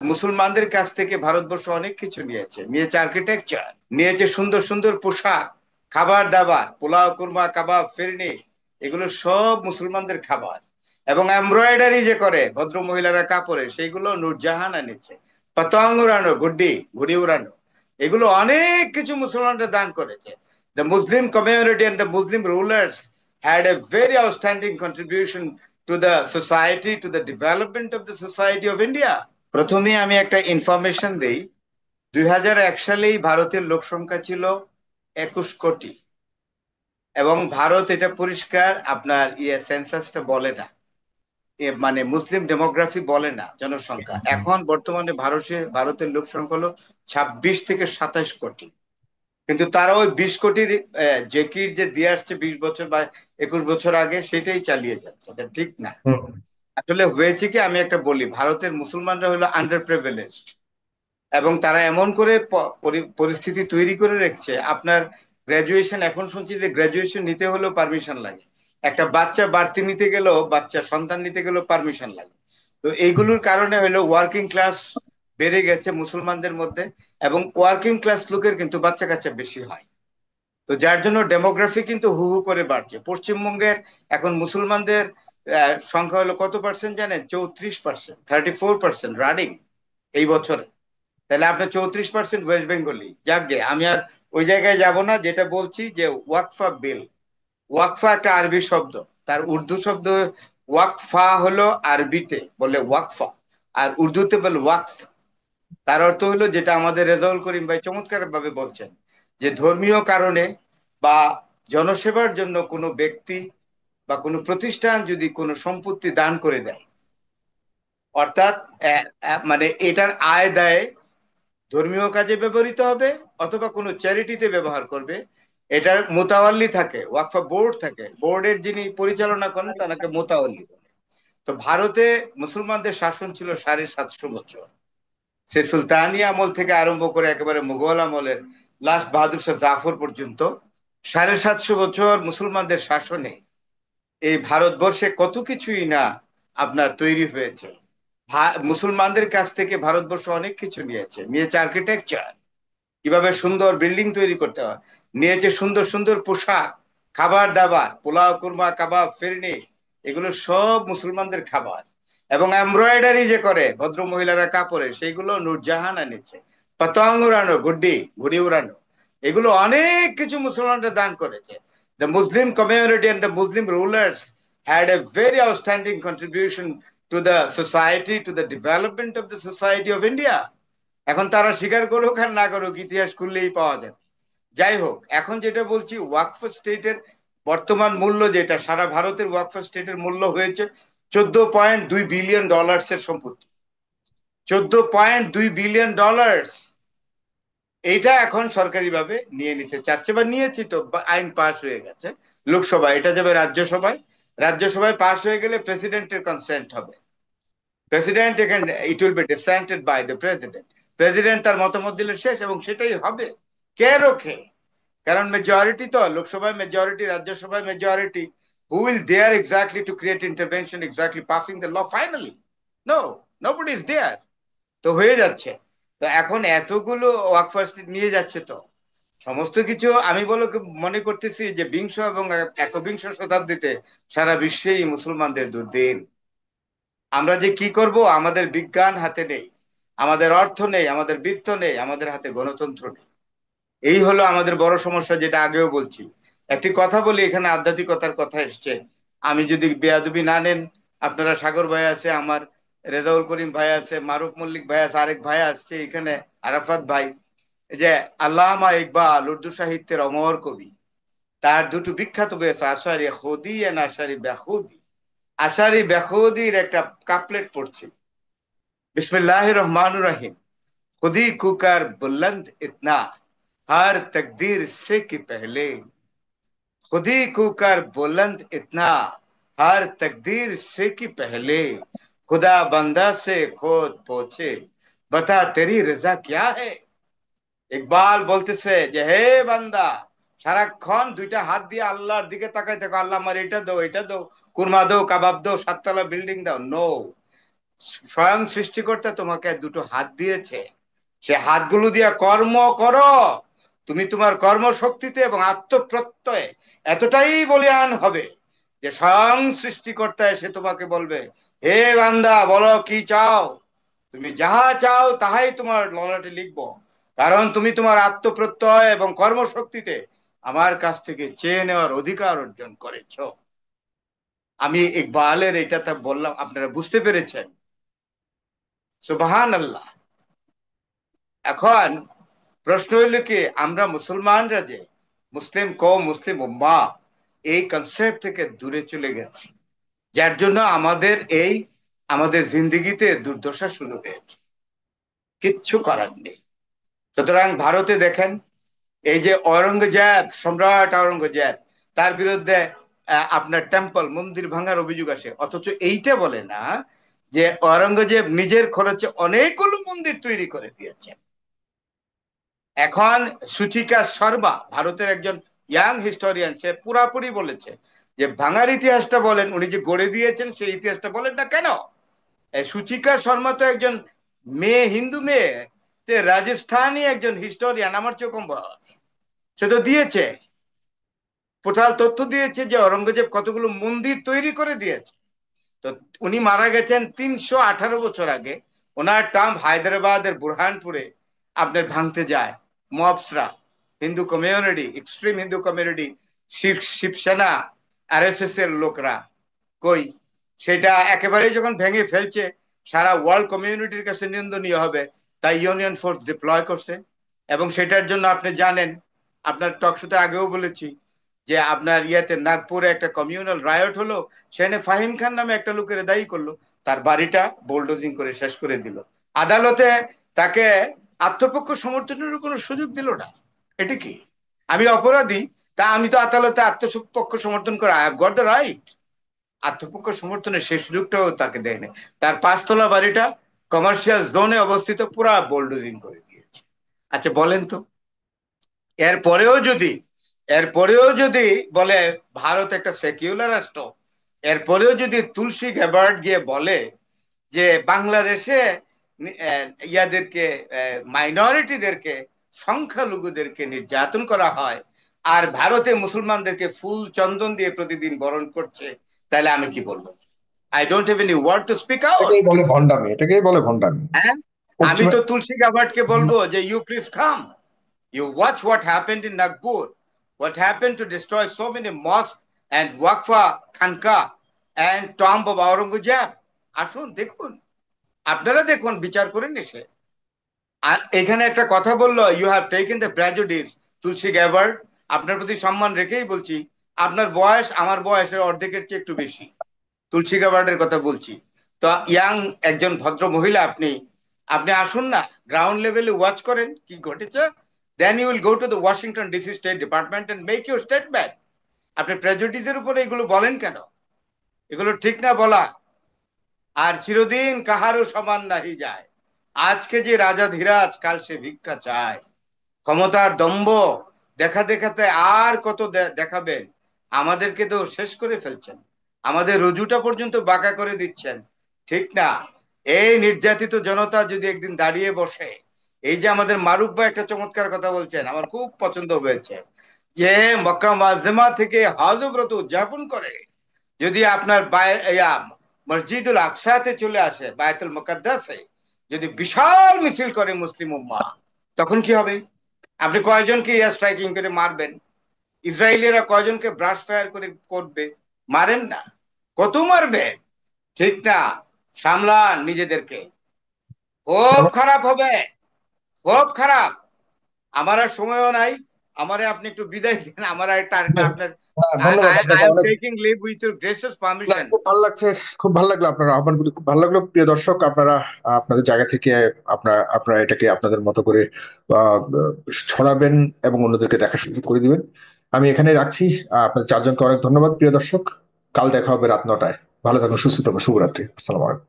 মুসলমানদের কাছ থেকে ভারতবর্ষ অনেক কিছু নিয়েছে আর্কিটেকচার, নিয়েছে সুন্দর সুন্দর পোশাক, খাবার দাবার, পোলাও কুরমা কাবাব ফিরনি, এগুলো সব মুসলমানদের খাবার। এবং এমব্রয়ডারি যে করে ভদ্র মহিলারা কাপড়ে, সেইগুলো নূরজাহান এনেছে। পতঙ্গ উড়ানো, ঘুড়ি উড়ানো, এগুলো অনেক কিছু মুসলমানরা দান করেছে। The Muslim community and the Muslim rulers had a very outstanding contribution to the society, to the development of the society of India. প্রথমে আমি একটা ইনফরমেশন দেই। 2001 সালেই ভারতের লোক সংখ্যা ছিল 21 কোটি। এবং ভারত, এটা পরিষ্কার, আপনার সেন্সাসটা বলে না, মানে মুসলিম ডেমোগ্রাফি বলে না জনসংখ্যা। এখন বর্তমানে ভারতের লোক সংখ্যা হলো 26 থেকে 27 কোটি। কিন্তু তারা ওই 20 কোটির জেকির যে দিয়ে আসছে 20 বছর বা 21 বছর আগে, সেটাই চালিয়ে যাচ্ছে। এটা ঠিক না। হুম। আসলে হয়েছে কি, আমি একটা বলি, ভারতের মুসলমানরা হলো আন্ডার প্রিভিলেজড। এবং তারা এমন করে পরিস্থিতি তৈরি করে রেখেছে, আপনার গ্রাজুয়েশন, এখন শুনছি যে গ্রাজুয়েশন নিতে হলেও পারমিশন লাগে। একটা বাচ্চা বাড়তি নিতে গেলেও, বাচ্চা সন্তান নিতে গেলেও পারমিশন লাগে। তো এইগুলোর কারণে হলো ওয়ার্কিং ক্লাস বেড়ে গেছে মুসলমানদের মধ্যে। এবং ওয়ার্কিং ক্লাস লোকের কিন্তু বাচ্চা কাচ্চা বেশি হয়। তো যার জন্য ডেমোগ্রাফি কিন্তু হু হু করে বাড়ছে। পশ্চিমবঙ্গের এখন মুসলমানদের সংখ্যা হলো কত পার্সেন্ট জানেন? 34%, 34% রানিং এই বছরে। তাহলে আপনার 34% ওয়েস্ট বেঙ্গলি। যাকগে, আমি আর ওই জায়গায় যাব না। যেটা বলছি যে ওয়াকফা বিল, ওয়াকফা একটা আরবি শব্দ, তার উর্দু শব্দ ওয়াকফা হলো, আরবিতে বলে ওয়াকফা, আর উর্দুতে বলে ওয়াকফ। তার অর্থ হলো, যেটা আমাদের রেজাউল করিম ভাই চমৎকার ভাবে বলছেন, যে ধর্মীয় কারণে বা জনসেবার জন্য কোনো ব্যক্তি বা কোনো প্রতিষ্ঠান যদি কোনো সম্পত্তি দান করে দেয়, অর্থাৎ মানে এটার আয় দায় ধর্মীয় কাজে ব্যবহৃত হবে অথবা কোনো চ্যারিটিতে ব্যবহার করবে, এটার মোতাওয়াল্লি থাকে, ওয়াকফা বোর্ড থাকে, বোর্ডের যিনি পরিচালনা করেন তাকে মোতাওয়াল্লি বলে। তো ভারতে মুসলমানদের শাসন ছিল 750 বছর। সে সুলতানি আমল থেকে আরম্ভ করে একেবারে মুঘল আমলের লাস্ট বাহাদুর শাহ জাফর পর্যন্ত 750 বছর মুসলমানদের শাসনে এই ভারতবর্ষে কত কিছুই না আপনার তৈরি হয়েছে। মুসলমানদের কাছ থেকে ভারতবর্ষ অনেক কিছু নিয়েছে আর্কিটেকচার, কিভাবে সুন্দর বিল্ডিং তৈরি করতে হয়, নিয়েছে সুন্দর সুন্দর পোশাক, খাবার দাবার, পোলাও কুরমা কাবাব ফিরনি, এগুলো সব মুসলমানদের খাবার। এবং এমব্রয়ডারি যে করে ভদ্র মহিলারা কাপড়ে, সেইগুলো নূরজাহান এনেছে। পতঙ্গ উড়ানো, ঘুড়ি উড়ানো, এগুলো অনেক কিছু মুসলমানরা দান করেছে। The Muslim community and the Muslim rulers had a very outstanding contribution to the society, to the development of the society of India. এখন তারা স্বীকার করুক আর না করুক, ইতিহাস খুললেই পাওয়া যাবে। যাই হোক, এখন যেটা বলছি, ওয়াকফ স্টেটের বর্তমান মূল্য যেটা, সারা ভারতের ওয়াকফ স্টেটের মূল্য হয়েছে 14.2 বিলিয়ন এর সম্পত্তি। 14.2 বিলিয়ন। এইটা এখন সরকারি ভাবে নিয়ে নিতে চাচ্ছে বা নিয়েছি, তো আইন পাশ হয়ে গেছে লোকসভায়, এটা যাবে রাজ্যসভায়। রাজ্যসভায় পাশ হয়ে গেলে প্রেসিডেন্টের কনসেন্ট হবে। প্রেসিডেন্ট এখানে, it will be decided by the president. President তার মতামত দিলে শেষ, এবং সেটাই হবে। কে রোখে? কারণ মেজরিটি তো লোকসভায় মেজরিটি, রাজ্যসভায় majority. Who is there exactly to create intervention, exactly passing the law finally? No, nobody is there. তো হয়ে যাচ্ছে। তো এখন এতগুলো ওয়াকফ নিয়ে যাচ্ছে, তো সমস্ত কিছু আমি মনে করতেছি যে বিংশ এবং একবিংশ শতাব্দীতে সারা বিশ্বেই মুসলমানদের দুর্দিন। আমরা যে কি করব, আমাদের বিজ্ঞান হাতে নেই, আমাদের অর্থ নেই, আমাদের বিত্ত নেই, আমাদের হাতে গণতন্ত্র নেই। এই হলো আমাদের বড় সমস্যা, যেটা আগেও বলছি। একটি কথা বলি, এখানে আধ্যাত্মিকতার কথা এসছে, আমি যদি বেয়াদবি না নেন, আপনারা সাগর ভাই আছে, আমার রেজাউল করিম ভাই আছে, মারুফ মল্লিক ভাই আছে, আরেক ভাই আসছে এখানে, আরাফাত ভাই। এই যে আল্লামা ইকবাল, উর্দু সাহিত্যের অমর কবি, তার দুটো বিখ্যাত বই আছে, আশারি খুদি এন্ড আশারি বেখুদি। আশারি বেখুদির একটা কাপলেট পড়ছি, बिस्मिल्लाहिर रहमानुर रहीम। खुदी कुकर बुलंद इतना, हर तकदीर से कि पहले। खुदी कुकर बुलंद इतना, हर तकदीर से कि पहले। खुदा बंदा से खुद पूछे, बता तेरी रजा क्या है। ইকবাল বলতেছে যে, হে বান্দা, সারাক্ষণ দুইটা হাত দিয়ে আল্লাহর দিকে তাকাই থাকো, আল্লাহ আমার এটা দাও, এটা দাও, কুরমা দাও, কাবাব দাও, সাততলা বিল্ডিং দাও। নো, স্বয়ং সৃষ্টিকর্তা তোমাকে দুটো হাত দিয়েছে, সে হাতগুলো দিয়ে কর্ম করো। তুমি তোমার কর্মশক্তিতে এবং আত্মপ্রত্যয়ে এতটাই বলীয়ান হবে যে স্বয়ং সৃষ্টিকর্তা এসে তোমাকে বলবে, হে বান্দা বলো কি চাও, তুমি যাহা চাও তাহাই তোমার ললাটে লিখবো, কারণ তুমি তোমার আত্মপ্রত্যয় এবং কর্মশক্তিতে আমার কাছ থেকে চেয়ে নেওয়ার অধিকার অর্জন করেছো। আমি ইকবালের এটা তা বললাম, আপনারা বুঝতে পেরেছেন? সুবহান আল্লাহ। এখন প্রশ্ন হইল কি, আমরা মুসলমানরা যে মুসলিম কওম, মুসলিম উম্মাহ, এই কনসেপ্ট থেকে দূরে চলে গেছি, যার জন্য আমাদের জিন্দিগিতে দুর্দশা শুরু হয়েছে। কিচ্ছু করার নেই। সুতরাং ভারতে দেখেন, এই যে ঔরঙ্গজেব, সম্রাট ঔরঙ্গজেব, তার বিরুদ্ধে আপনার টেম্পল, মন্দির ভাঙার অভিযোগ আসে, অথচ এইটা বলে না যে ঔরঙ্গজেব নিজের খরচে অনেকগুলো মন্দির তৈরি করে দিয়েছে। এখন সুচিকা শর্মা, ভারতের একজন ইয়াং হিস্টোরিয়ান, সে পুরাপুরি বলেছে যে ভাঙার ইতিহাসটা বলেন, উনি যে গড়ে দিয়েছেন সেই ইতিহাসটা বলেন না কেন। সুচিকা শর্মা তো একজন মেয়ে, হিন্দু মেয়ে, রাজস্থানী একজন হিস্টোরিয়ান, আমার চেয়ে কম বয়স, সে তো দিয়েছে, টোটাল তথ্য দিয়েছে যে ঔরঙ্গজেব কতগুলো মন্দির তৈরি করে দিয়েছে। তো উনি মারা গেছেন 318 বছর আগে। ওনার টার্ম হায়দ্রাবাদের বুরহানপুরে আপনার ভাঙতে যায় মবসরা, Hindu community, extreme Hindu community, Shiv Sena, RSS এর লোকরা। কই, সেটা একেবারেই যখন ভেঙে ফেলছে, সারা ওয়ার্ল্ড কমিউনিটির কাছে নিন্দনীয় হবে, তাই ইউনিয়ন ফোর্স ডিপ্লয় করছে। এবং সেটার জন্য আপনি জানেন, আপনার টকশোতে আগেও বলেছি যে আপনার ইয়াতে নাগপুরে একটা কমিউনাল রায়ট হলো, সেখানে ফাহিম খান নামে একটা লোকের দায়ী করলো, তার বাড়িটা বোলডোজিং করে শেষ করে দিল। আদালতে তাকে আত্মপক্ষ সমর্থনের কোনো সুযোগ দিল না। এটা কি, আমি অপরাধী, তা আমি তো আদালতে আত্মপক্ষ সমর্থন করা, I have got the right. আত্মপক্ষ সমর্থনের সেই সুযোগটাও তাকে দেয়নি। তার 5 তলা বাড়িটা কমার্শিয়াল জোনে অবস্থিত, পুরা বোলডোজিং করে দিয়েছে। আচ্ছা বলেন তো, এরপরেও যদি এরপরেও যদি বলে ভারত একটা সেকুলার রাষ্ট্র, এরপরেও যদি তুলসী গ্যাবার্ড গিয়ে বলে যে বাংলাদেশে ইয়াদেরকে, মাইনরিটিদেরকে, সংখ্যালঘুদেরকে নির্যাতন করা হয়, আর ভারতে মুসলমানদেরকে ফুল চন্দন দিয়ে প্রতিদিন বরণ করছে, তাহলে আমি কি বলবো? I don't have any word to speak out. এটাকেই বলে ভণ্ডামি, এটাকেই বলে ভণ্ডামি। হ্যাঁ, আমি পশ্চিমে তো তুলসী গ্যাবার্ডকে বলবো যে you please come, you watch what happened in Nagpur, what happened to destroy so many mosques and Waqfa Khanka and tomb of Aurangzeb. আসুন দেখুন, আপনারা দেখুন, বিচার করেন এসে। আর এখানে একটা কথা বললো, you have taken the prejudice. Tulsi Gabbard, আপনার প্রতি সম্মান রেখেই বলছি, আপনার বয়স আমার বয়সের অর্ধেকের চেয়ে একটু বেশি। তুলসী গ্যাবার্ডের কথা বলছি। তো ইয়াং একজন ভদ্র মহিলা, আপনি আপনি আসুন না, গ্রাউন্ড লেভেলে ওয়াচ করেন কি ঘটেছে, then you will go to the Washington DC state department and make your statement. আপনি প্রেজুডিসের উপরে এগুলো বলেন কেন? এগুলো ঠিক না বলা। আর চিরদিন কাহারও সমান নাহি যায়, আজকে যে রাজা ধীরাজ, কাল সে ভিক্ষা চায়। ক্ষমতার দম্ভ দেখা দেখাতে আর কত দেখাবেন? আমাদেরকে তো শেষ করে ফেলছেন, আমাদের রুজুটা পর্যন্ত বাঁকা করে দিচ্ছেন, ঠিক না? এই নির্যাতিত জনতা যদি একদিন দাঁড়িয়ে বসে, এই যে আমাদের মারুফ ভাই একটা চমৎকার কথা বলছেন, আমার খুব পছন্দ হয়েছে, যে মক্কা মুআজ্জামা থেকে হজ ব্রত উদযাপন করে যদি আপনার মসজিদুল আকসাতে চলে আসে, বায়তুল মুকাদ্দাসে যদি বিশাল মিছিল করে মুসলিম উম্মাহ, তখন কি হবে? আপনি কয়জনকে এয়ার স্ট্রাইকিং করে মারবেন? ইসরায়েলিরা কয়জনকে ব্রাশ ফায়ার করে করবে? মারেন না, কত মারবেন? ঠিক না? সামলান নিজেদেরকে, খুব খারাপ হবে, খুব খারাপ। আমার আর সময়ও নাই, আমারে আপনি একটু বিদায় দিন, আমার আর একটা আপনার, ধন্যবাদ আই আপনাকে এম অনেক। Taking live with your gracious না, পারমিশন। খুব ভালো লাগছে, খুব ভালো লাগলো আপনার আহ্বানগুলি, খুব ভালো লাগলো। প্রিয় দর্শক, আপনারা আপনাদের জায়গা থেকে আপনারা এটাকে আপনাদের মতো করে আহ, ছড়াবেন এবং অন্যদেরকে দেখার সুযোগ করে দিবেন। আমি এখানে রাখছি। আপনাদের চারজনকে অনেক ধন্যবাদ। প্রিয় দর্শক, কাল দেখা হবে রাত 9টায়। ভালো থাকুন, সুস্থ থাকুন, শুভরাত্রি, আসসালামু আলাইকুম।